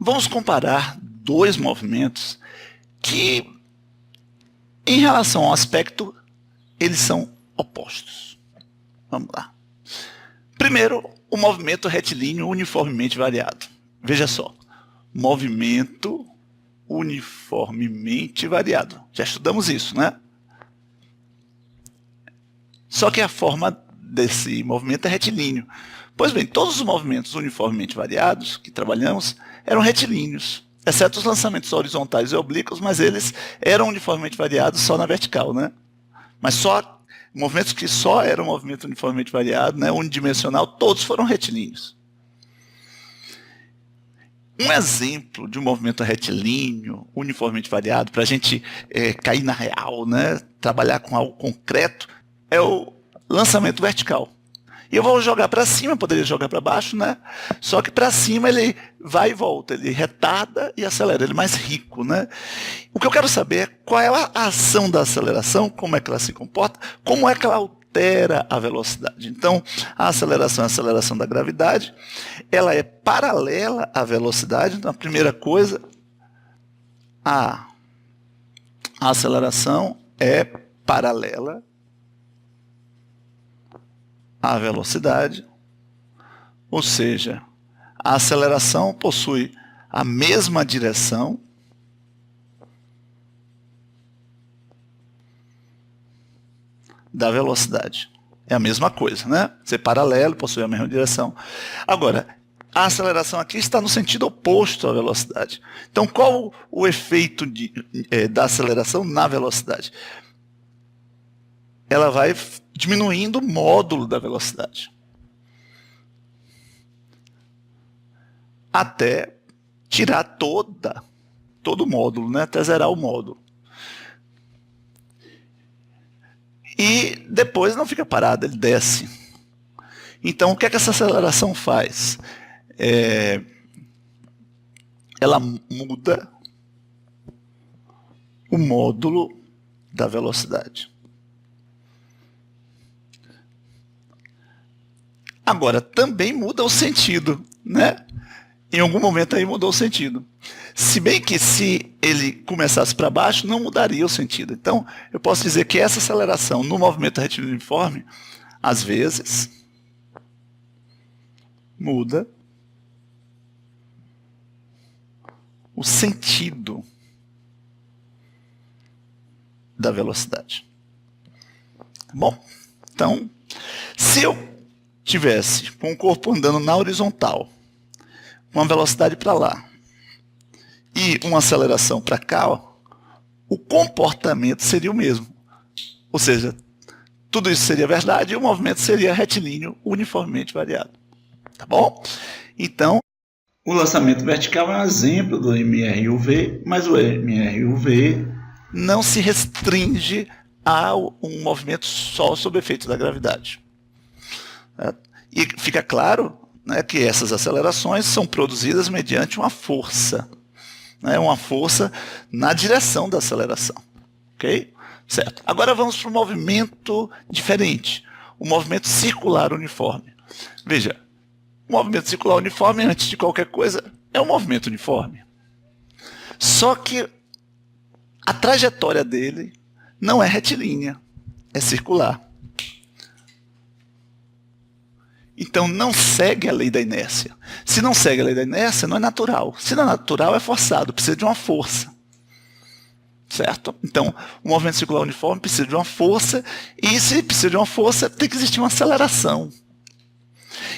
Vamos comparar dois movimentos que, em relação ao aspecto, eles são opostos. Vamos lá. Primeiro, o movimento retilíneo uniformemente variado. Veja só, movimento uniformemente variado. Já estudamos isso, né? Só que a forma desse movimento é retilíneo. Pois bem, todos os movimentos uniformemente variados que trabalhamos eram retilíneos, exceto os lançamentos horizontais e oblíquos, mas eles eram uniformemente variados só na vertical, né? Mas só movimentos que só eram movimento uniformemente variado, né, unidimensional, todos foram retilíneos. Um exemplo de um movimento retilíneo, uniformemente variado, para a gente cair na real, né, trabalhar com algo concreto, é o lançamento vertical. E eu vou jogar para cima, poderia jogar para baixo, né? Só que para cima ele vai e volta, ele retarda e acelera, ele é mais rico, né? O que eu quero saber é qual é a ação da aceleração, como é que ela se comporta, como é que ela altera a velocidade. Então, a aceleração é a aceleração da gravidade, ela é paralela à velocidade. Então, a primeira coisa, a aceleração é paralela à velocidade, ou seja, a aceleração possui a mesma direção da velocidade. É a mesma coisa, né? Ser paralelo, possui a mesma direção. Agora, a aceleração aqui está no sentido oposto à velocidade. Então, qual o efeito da aceleração na velocidade? Ela vai diminuindo o módulo da velocidade, até tirar todo o módulo, né? Até zerar o módulo. E depois não fica parado, ele desce. Então, o que é que essa aceleração faz? Ela muda o módulo da velocidade. Agora, também muda o sentido, né? Em algum momento aí mudou o sentido. Se bem que se ele começasse para baixo, não mudaria o sentido. Então, eu posso dizer que essa aceleração no movimento retilíneo uniforme, às vezes, muda o sentido da velocidade. Bom, então, se eu tivesse com o corpo andando na horizontal, uma velocidade para lá e uma aceleração para cá, o comportamento seria o mesmo. Ou seja, tudo isso seria verdade e o movimento seria retilíneo uniformemente variado. Tá bom? Então, o lançamento vertical é um exemplo do MRUV, mas o MRUV não se restringe a um movimento só sob efeito da gravidade. E fica claro, né, que essas acelerações são produzidas mediante uma força. Né, uma força na direção da aceleração. Ok? Certo. Agora vamos para um movimento diferente. O movimento circular uniforme. Veja, o movimento circular uniforme, antes de qualquer coisa, é um movimento uniforme. Só que a trajetória dele não é retilínea, é circular. Então não segue a lei da inércia. Se não segue a lei da inércia, não é natural. Se não é natural, é forçado, precisa de uma força. Certo? Então, o movimento circular uniforme precisa de uma força, e se precisa de uma força, tem que existir uma aceleração.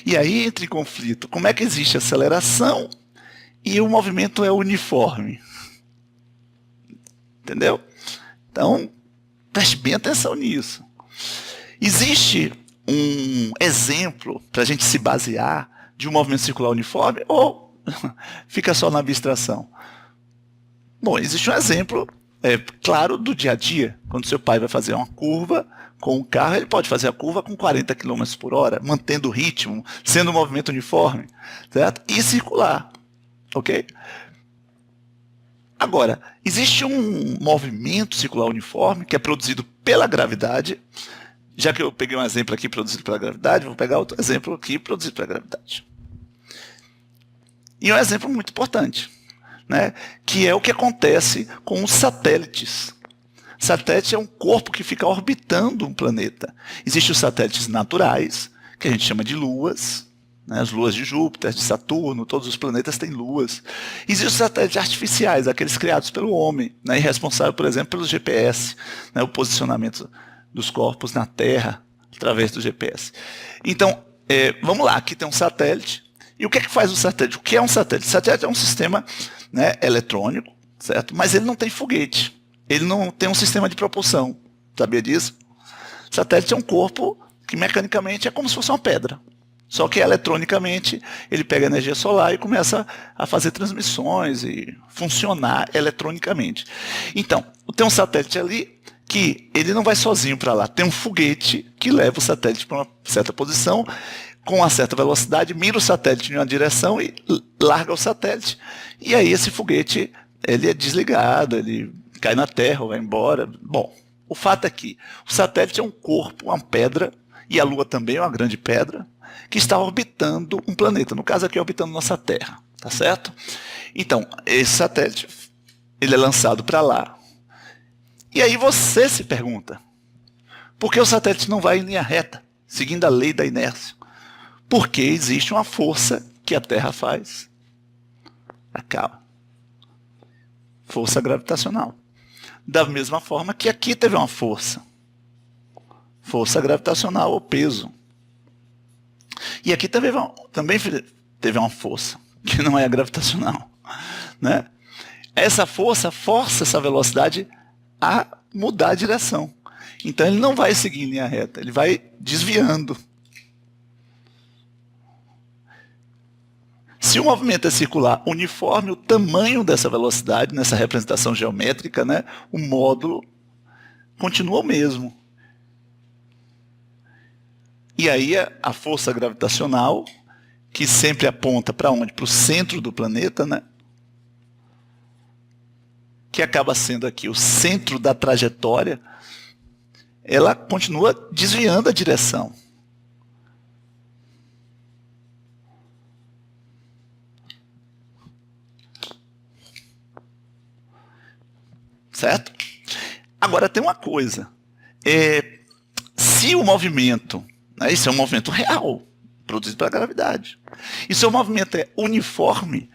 E aí entra em conflito. Como é que existe aceleração e o movimento é uniforme? Entendeu? Então, preste bem atenção nisso. Existe um exemplo para a gente se basear de um movimento circular uniforme ou fica só na abstração? Bom, existe um exemplo claro do dia a dia. Quando seu pai vai fazer uma curva com o carro, ele pode fazer a curva com 40 km por hora, mantendo o ritmo, sendo um movimento uniforme, certo? E circular, ok? Agora, existe um movimento circular uniforme que é produzido pela gravidade. Já que eu peguei um exemplo aqui produzido pela gravidade, vou pegar outro exemplo aqui produzido pela gravidade. E um exemplo muito importante, né, que é o que acontece com os satélites. Satélite é um corpo que fica orbitando um planeta. Existem os satélites naturais, que a gente chama de luas, né, as luas de Júpiter, de Saturno, todos os planetas têm luas. Existem os satélites artificiais, aqueles criados pelo homem, né, e responsável, por exemplo, pelo GPS, né, o posicionamento dos corpos na Terra através do GPS. Então, vamos lá, aqui tem um satélite. E o que é que faz o satélite? O que é um satélite? O satélite é um sistema, né, eletrônico, certo? Mas ele não tem foguete. Ele não tem um sistema de propulsão. Sabia disso? O satélite é um corpo que mecanicamente é como se fosse uma pedra. Só que eletronicamente ele pega energia solar e começa a fazer transmissões e funcionar eletronicamente. Então, tem um satélite ali que ele não vai sozinho para lá. Tem um foguete que leva o satélite para uma certa posição, com uma certa velocidade, mira o satélite em uma direção e larga o satélite. E aí esse foguete ele é desligado, ele cai na Terra ou vai embora. Bom, o fato é que o satélite é um corpo, uma pedra, e a Lua também é uma grande pedra, que está orbitando um planeta, no caso aqui orbitando nossa Terra, tá certo? Então, esse satélite, ele é lançado para lá. E aí você se pergunta, por que o satélite não vai em linha reta, seguindo a lei da inércia? Porque existe uma força que a Terra faz. Acaba. Força gravitacional. Da mesma forma que aqui teve uma força. Força gravitacional ou peso. E aqui também teve uma força, que não é a gravitacional. Né? Essa força força essa velocidade a mudar a direção. Então ele não vai seguir em linha reta, ele vai desviando. Se o movimento é circular uniforme, o tamanho dessa velocidade, nessa representação geométrica, né, o módulo continua o mesmo. E aí a força gravitacional, que sempre aponta para onde? Para o centro do planeta, né? Que acaba sendo aqui o centro da trajetória, ela continua desviando a direção. Certo? Agora tem uma coisa. Se o movimento, né, isso é um movimento real, produzido pela gravidade, e se o movimento é uniforme,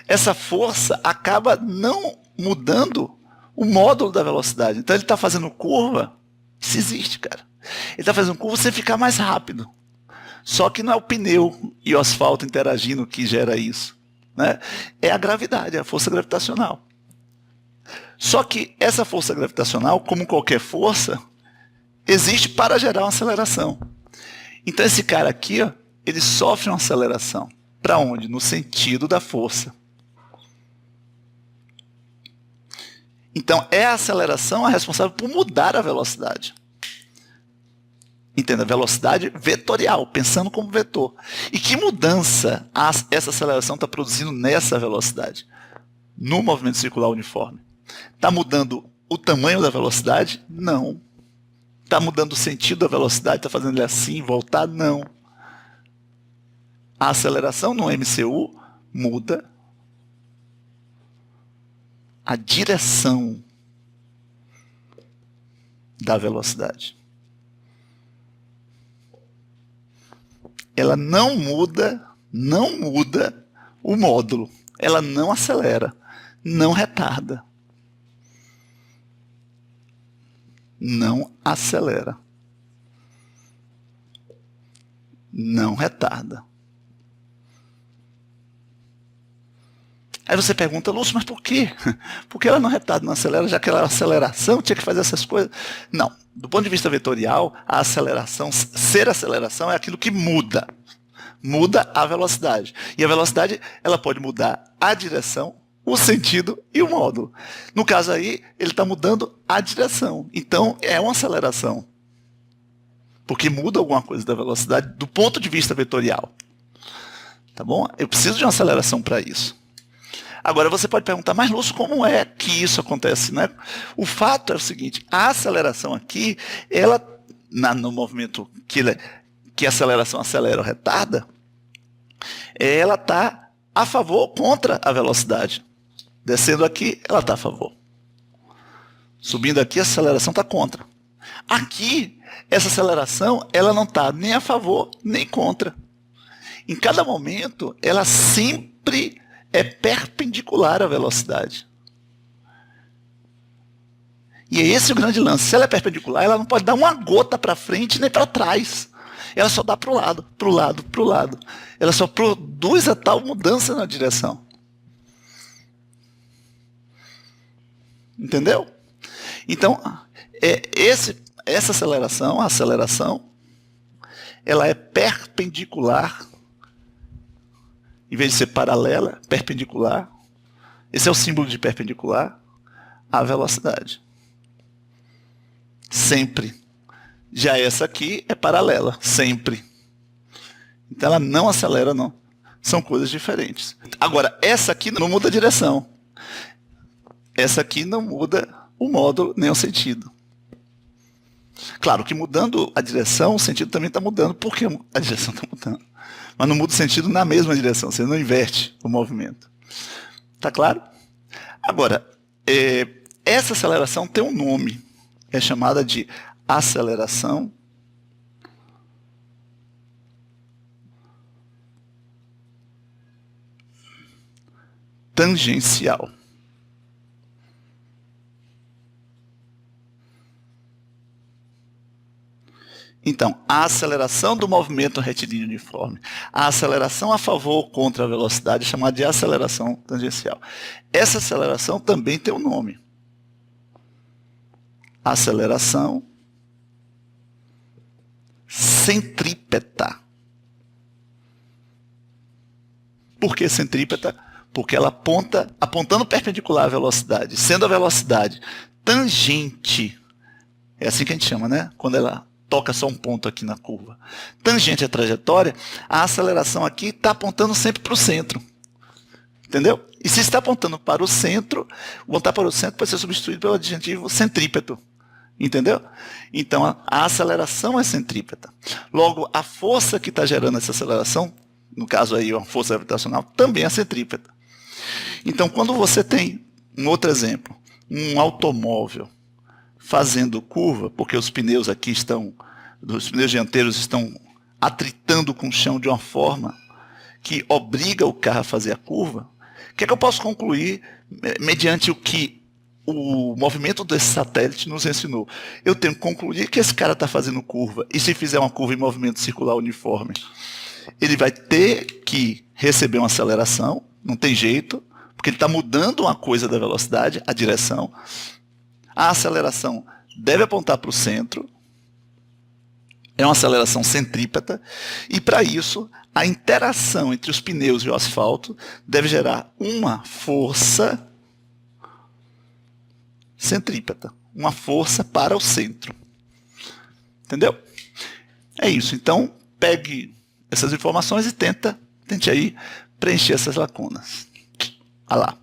essa força acaba não mudando o módulo da velocidade. Então ele está fazendo curva, isso existe, cara. Ele está fazendo curva sem ficar mais rápido. Só que não é o pneu e o asfalto interagindo que gera isso. Né? É a gravidade, é a força gravitacional. Só que essa força gravitacional, como qualquer força, existe para gerar uma aceleração. Então esse cara aqui, ó, ele sofre uma aceleração. Para onde? No sentido da força. Então é a aceleração a responsável por mudar a velocidade. Entenda? Velocidade vetorial, pensando como vetor. E que mudança essa aceleração está produzindo nessa velocidade? No movimento circular uniforme. Está mudando o tamanho da velocidade? Não. Está mudando o sentido da velocidade? Está fazendo ele assim, voltar? Não. A aceleração no MCU muda a direção da velocidade. Ela não muda o módulo. Ela não acelera, não retarda. Não acelera. Não retarda. Aí você pergunta, Lúcio, mas por quê? Por que ela não retarda, não acelera, já que ela é aceleração, tinha que fazer essas coisas? Não. Do ponto de vista vetorial, a aceleração, ser aceleração é aquilo que muda. Muda a velocidade. E a velocidade, ela pode mudar a direção, o sentido e o módulo. No caso aí, ele está mudando a direção. Então, é uma aceleração. Porque muda alguma coisa da velocidade do ponto de vista vetorial. Tá bom? Eu preciso de uma aceleração para isso. Agora, você pode perguntar, mas Lúcio, como é que isso acontece? Né? O fato é o seguinte, a aceleração aqui, ela, no movimento que a aceleração acelera ou retarda, ela está a favor ou contra a velocidade. Descendo aqui, ela está a favor. Subindo aqui, a aceleração está contra. Aqui, essa aceleração, ela não está nem a favor, nem contra. Em cada momento, ela sempre é perpendicular à velocidade. E é esse o grande lance. Se ela é perpendicular, ela não pode dar uma gota para frente nem para trás. Ela só dá para o lado, para o lado, para o lado. Ela só produz a tal mudança na direção. Entendeu? Então, essa aceleração, a aceleração, ela é perpendicular, em vez de ser paralela, perpendicular. Esse é o símbolo de perpendicular à velocidade. Sempre. Já essa aqui é paralela, sempre. Então ela não acelera, não. São coisas diferentes. Agora, essa aqui não muda a direção. Essa aqui não muda o módulo nem o sentido. Claro que mudando a direção, o sentido também está mudando, porque a direção está mudando. Mas não muda o sentido na mesma direção, você não inverte o movimento. Tá claro? Agora, essa aceleração tem um nome. É chamada de aceleração tangencial. Então, a aceleração do movimento retilíneo uniforme, a aceleração a favor ou contra a velocidade é chamada de aceleração tangencial. Essa aceleração também tem um nome. Aceleração centrípeta. Por que centrípeta? Porque ela aponta, apontando perpendicular à velocidade, sendo a velocidade tangente. É assim que a gente chama, né? Quando ela toca só um ponto aqui na curva. Tangente à trajetória, a aceleração aqui está apontando sempre para o centro. Entendeu? E se está apontando para o centro, voltar para o centro pode ser substituído pelo adjetivo centrípeto. Entendeu? Então, a aceleração é centrípeta. Logo, a força que está gerando essa aceleração, no caso aí, uma força gravitacional, também é centrípeta. Então, quando você tem, um outro exemplo, um automóvel fazendo curva, porque os pneus aqui estão, os pneus dianteiros estão atritando com o chão de uma forma que obriga o carro a fazer a curva, o que é que eu posso concluir mediante o que o movimento desse satélite nos ensinou? Eu tenho que concluir que esse cara está fazendo curva, e se fizer uma curva em movimento circular uniforme, ele vai ter que receber uma aceleração, não tem jeito, porque ele está mudando uma coisa da velocidade, a direção. A aceleração deve apontar para o centro, é uma aceleração centrípeta, e para isso, a interação entre os pneus e o asfalto deve gerar uma força centrípeta, uma força para o centro. Entendeu? É isso. Então, pegue essas informações e tente aí preencher essas lacunas. Olha lá.